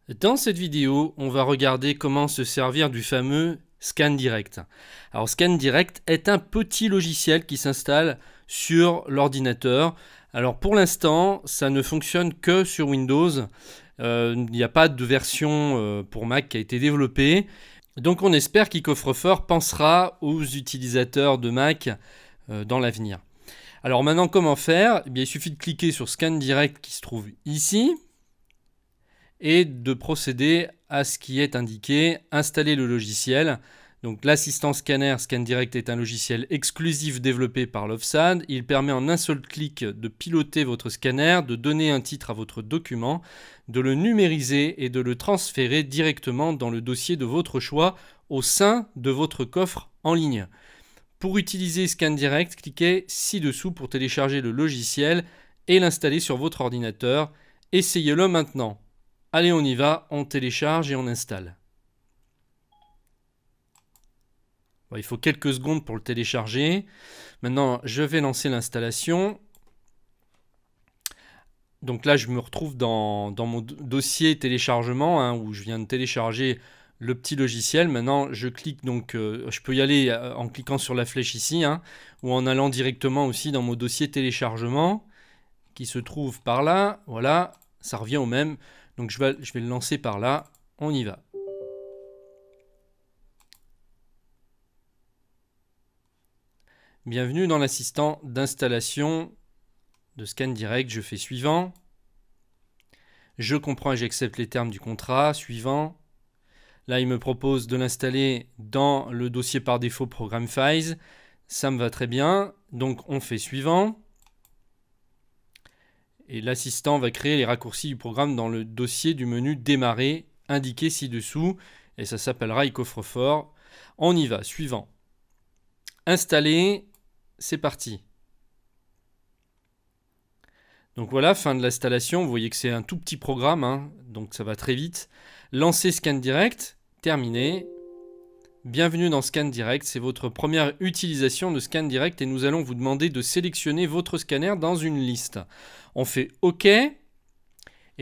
Dans cette vidéo, on va regarder comment se servir du fameux Scan Direct. Alors Scan Direct est un petit logiciel qui s'installe sur l'ordinateur. Alors pour l'instant, ça ne fonctionne que sur Windows. Il n'y a pas de version pour Mac qui a été développée. Donc on espère qu'E-Coffre-Fort pensera aux utilisateurs de Mac dans l'avenir. Alors maintenant, comment faire? Eh bien, il suffit de cliquer sur Scan Direct qui se trouve ici et de procéder à ce qui est indiqué, installer le logiciel. Donc l'assistant scanner Scan Direct est un logiciel exclusif développé par Lovesad. Il permet en un seul clic de piloter votre scanner, de donner un titre à votre document, de le numériser et de le transférer directement dans le dossier de votre choix au sein de votre coffre en ligne. Pour utiliser Scan Direct, cliquez ci-dessous pour télécharger le logiciel et l'installer sur votre ordinateur. Essayez-le maintenant. Allez, on y va, on télécharge et on installe. Bon, il faut quelques secondes pour le télécharger. Maintenant, je vais lancer l'installation. Donc là, je me retrouve dans mon dossier téléchargement, où je viens de télécharger le petit logiciel. Maintenant, je clique, donc je peux y aller en cliquant sur la flèche ici, ou en allant directement aussi dans mon dossier téléchargement, qui se trouve par là. Voilà, ça revient au même. Donc je vais le lancer par là, on y va. Bienvenue dans l'assistant d'installation de Scan Direct, je fais suivant. Je comprends et j'accepte les termes du contrat, suivant. Là, il me propose de l'installer dans le dossier par défaut Program Files. Ça me va très bien, donc on fait suivant. Et l'assistant va créer les raccourcis du programme dans le dossier du menu Démarrer, indiqué ci-dessous, et ça s'appellera Coffre-Fort. On y va, suivant. Installer, c'est parti. Donc voilà, fin de l'installation. Vous voyez que c'est un tout petit programme, donc ça va très vite. Lancer Scan Direct, terminé. Bienvenue dans Scan Direct, c'est votre première utilisation de Scan Direct et nous allons vous demander de sélectionner votre scanner dans une liste. On fait OK et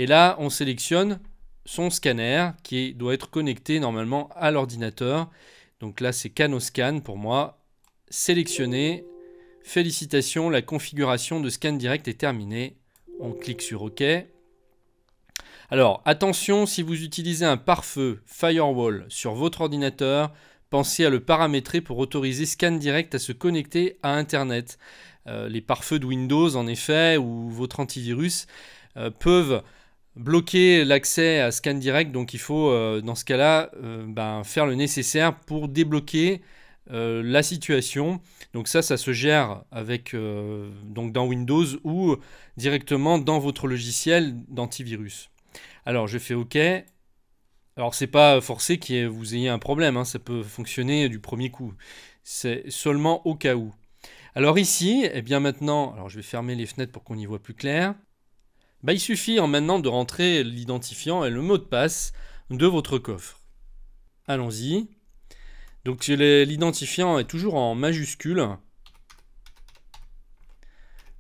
là on sélectionne son scanner qui doit être connecté normalement à l'ordinateur. Donc là c'est CanoScan pour moi. Sélectionné. Félicitations, la configuration de Scan Direct est terminée. On clique sur OK. Alors attention, si vous utilisez un pare-feu Firewall sur votre ordinateur, pensez à le paramétrer pour autoriser Scan Direct à se connecter à Internet. Les pare-feux de Windows, en effet, ou votre antivirus peuvent bloquer l'accès à Scan Direct. Donc il faut, dans ce cas-là, faire le nécessaire pour débloquer la situation. Donc ça se gère avec, donc dans Windows ou directement dans votre logiciel d'antivirus. Alors je fais OK. Alors c'est pas forcé que vous ayez un problème, ça peut fonctionner du premier coup. C'est seulement au cas où. Alors ici, eh bien maintenant, alors je vais fermer les fenêtres pour qu'on y voit plus clair. Il suffit maintenant de rentrer l'identifiant et le mot de passe de votre coffre. Allons-y. Donc l'identifiant est toujours en majuscule.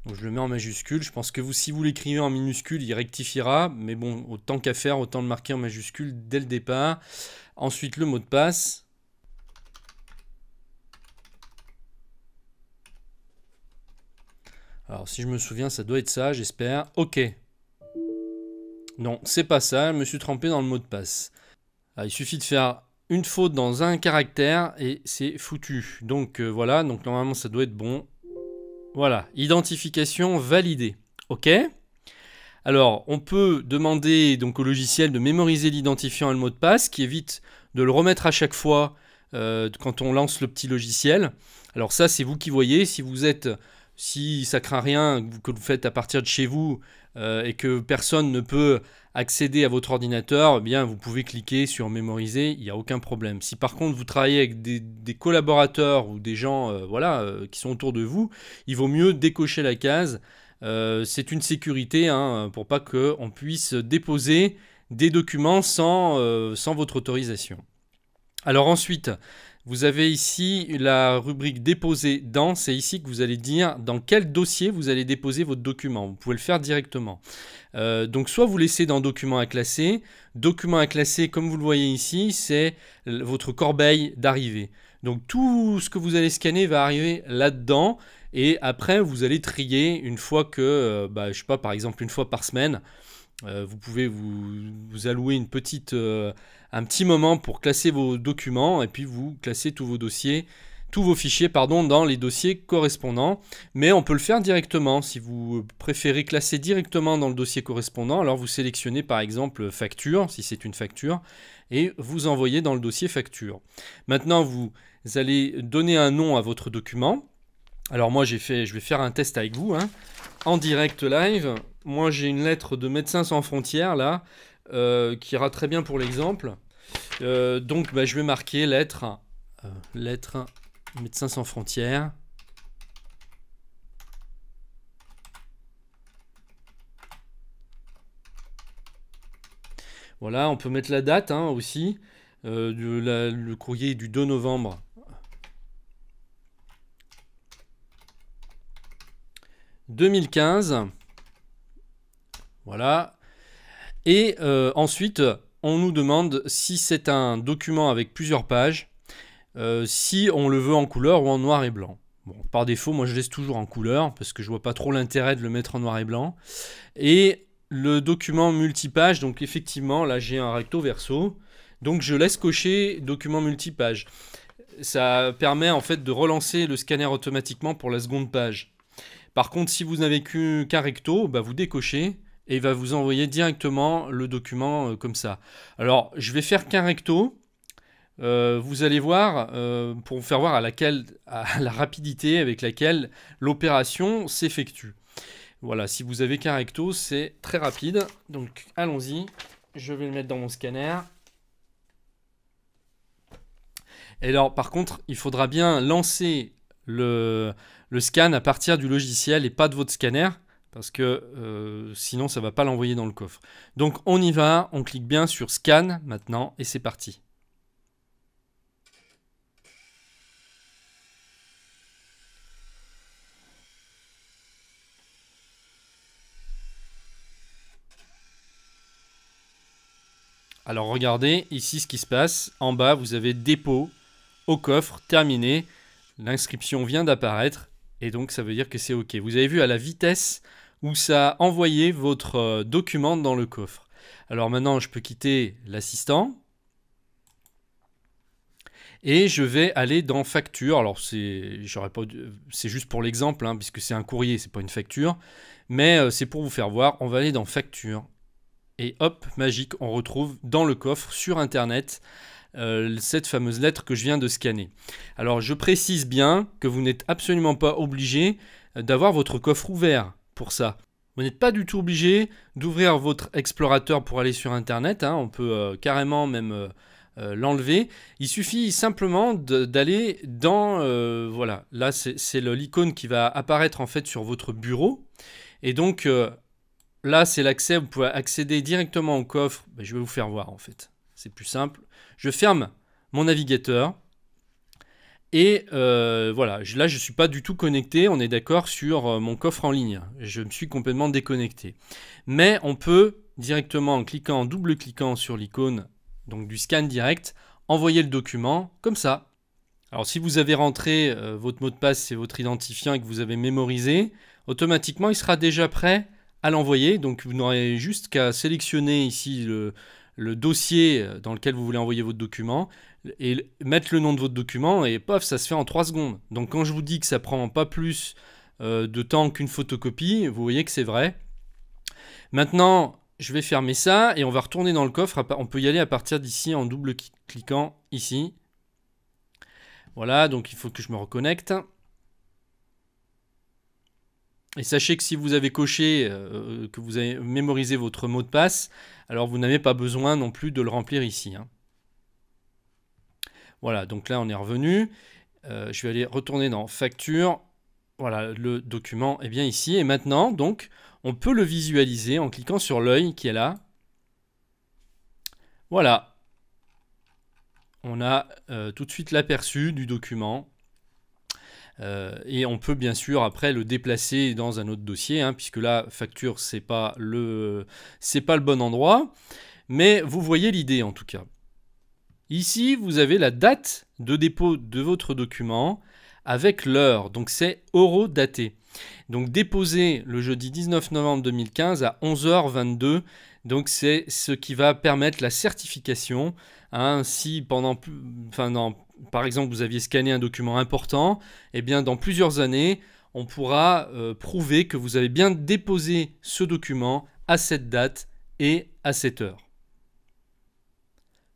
Donc je le mets en majuscule. Je pense que si vous l'écrivez en minuscule, il rectifiera. Mais bon, autant qu'à faire, autant le marquer en majuscule dès le départ. Ensuite, le mot de passe. Alors, si je me souviens, ça doit être ça, j'espère. OK. Non, c'est pas ça. Je me suis trompé dans le mot de passe. Alors, il suffit de faire une faute dans un caractère et c'est foutu. Donc voilà, donc normalement ça doit être bon. Voilà, identification validée. OK. Alors, on peut demander donc au logiciel de mémoriser l'identifiant et le mot de passe, qui évite de le remettre à chaque fois quand on lance le petit logiciel. Alors ça, c'est vous qui voyez. Si ça craint rien, que vous faites à partir de chez vous et que personne ne peut accéder à votre ordinateur, eh bien vous pouvez cliquer sur mémoriser, il n'y a aucun problème. Si par contre vous travaillez avec des collaborateurs ou des gens qui sont autour de vous, il vaut mieux décocher la case. C'est une sécurité pour pas qu'on puisse déposer des documents sans votre autorisation. Alors ensuite, vous avez ici la rubrique déposer dans, c'est ici que vous allez dire dans quel dossier vous allez déposer votre document. Vous pouvez le faire directement. Donc soit vous laissez dans document à classer. Document à classer, comme vous le voyez ici, c'est votre corbeille d'arrivée. Donc tout ce que vous allez scanner va arriver là-dedans. Et après, vous allez trier une fois que, je sais pas, par exemple une fois par semaine. Vous pouvez vous allouer un petit moment pour classer vos documents et puis vous classez tous vos fichiers dans les dossiers correspondants. Mais on peut le faire directement. Si vous préférez classer directement dans le dossier correspondant, alors vous sélectionnez par exemple facture, si c'est une facture, et vous envoyez dans le dossier facture. Maintenant, vous allez donner un nom à votre document. Alors moi, je vais faire un test avec vous, hein, en direct live. Moi, j'ai une lettre de Médecins sans frontières, là, qui ira très bien pour l'exemple. Donc, je vais marquer lettre Médecins sans frontières. Voilà, on peut mettre la date aussi. Le courrier du 2 novembre. « 2015 ». Voilà. Et ensuite, on nous demande si c'est un document avec plusieurs pages, si on le veut en couleur ou en noir et blanc. Bon, par défaut, moi je laisse toujours en couleur parce que je vois pas trop l'intérêt de le mettre en noir et blanc. Et le document multipage, donc effectivement, là j'ai un recto verso, donc je laisse cocher document multipage. Ça permet en fait de relancer le scanner automatiquement pour la seconde page. Par contre, si vous n'avez qu'un recto, vous décochez et il va vous envoyer directement le document comme ça. Alors, je vais faire qu'un recto. Vous allez voir, pour vous faire voir à la rapidité avec laquelle l'opération s'effectue. Voilà, si vous avez qu'un recto, c'est très rapide. Donc, allons-y. Je vais le mettre dans mon scanner. Et alors, par contre, il faudra bien lancer le scan à partir du logiciel et pas de votre scanner, parce que sinon ça ne va pas l'envoyer dans le coffre. Donc on y va, on clique bien sur Scan maintenant, et c'est parti. Alors regardez ici ce qui se passe. En bas, vous avez dépôt au coffre, terminé. L'inscription vient d'apparaître et donc ça veut dire que c'est OK. Vous avez vu à la vitesse où ça a envoyé votre document dans le coffre. Alors maintenant, je peux quitter l'assistant et je vais aller dans facture. Alors c'est juste pour l'exemple, puisque c'est un courrier, c'est pas une facture, mais c'est pour vous faire voir. On va aller dans facture et hop, magique, on retrouve dans le coffre sur internet cette fameuse lettre que je viens de scanner. Alors je précise bien que vous n'êtes absolument pas obligé d'avoir votre coffre ouvert pour ça. Vous n'êtes pas du tout obligé d'ouvrir votre explorateur pour aller sur internet, on peut carrément même l'enlever. Il suffit simplement d'aller dans... voilà, là c'est l'icône qui va apparaître en fait sur votre bureau. Et donc là c'est l'accès, vous pouvez accéder directement au coffre. Je vais vous faire voir en fait. C'est plus simple. Je ferme mon navigateur et voilà, là je ne suis pas du tout connecté, on est d'accord sur mon coffre en ligne. Je me suis complètement déconnecté. Mais on peut directement en double-cliquant sur l'icône donc du scan direct, envoyer le document comme ça. Alors si vous avez rentré votre mot de passe et votre identifiant et que vous avez mémorisé, automatiquement il sera déjà prêt à l'envoyer. Donc vous n'aurez juste qu'à sélectionner ici le dossier dans lequel vous voulez envoyer votre document et mettre le nom de votre document et paf, ça se fait en 3 secondes. Donc quand je vous dis que ça prend pas plus de temps qu'une photocopie, vous voyez que c'est vrai. Maintenant, je vais fermer ça et on va retourner dans le coffre. On peut y aller à partir d'ici en double-cliquant ici. Voilà, donc il faut que je me reconnecte. Et sachez que si vous avez coché, que vous avez mémorisé votre mot de passe, alors vous n'avez pas besoin non plus de le remplir ici. Voilà, donc là on est revenu. Je vais aller retourner dans facture. Voilà, le document est bien ici. Et maintenant, donc, on peut le visualiser en cliquant sur l'œil qui est là. Voilà. on a tout de suite l'aperçu du document. Et on peut bien sûr après le déplacer dans un autre dossier, hein, puisque là, facture, c'est pas le bon endroit. Mais vous voyez l'idée en tout cas. Ici, vous avez la date de dépôt de votre document avec l'heure. Donc c'est horodaté. Donc déposé le jeudi 19 novembre 2015 à 11h22. Donc c'est ce qui va permettre la certification. Hein, si par exemple vous aviez scanné un document important, eh bien dans plusieurs années, on pourra prouver que vous avez bien déposé ce document à cette date et à cette heure.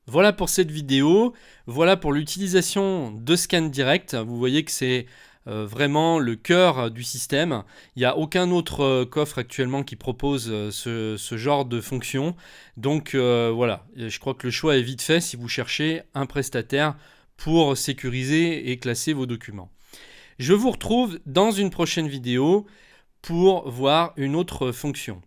Voilà pour cette vidéo, voilà pour l'utilisation de ScanDirect. Vous voyez que c'est vraiment le cœur du système. Il n'y a aucun autre coffre actuellement qui propose ce genre de fonction. Donc voilà, je crois que le choix est vite fait si vous cherchez un prestataire pour sécuriser et classer vos documents. Je vous retrouve dans une prochaine vidéo pour voir une autre fonction.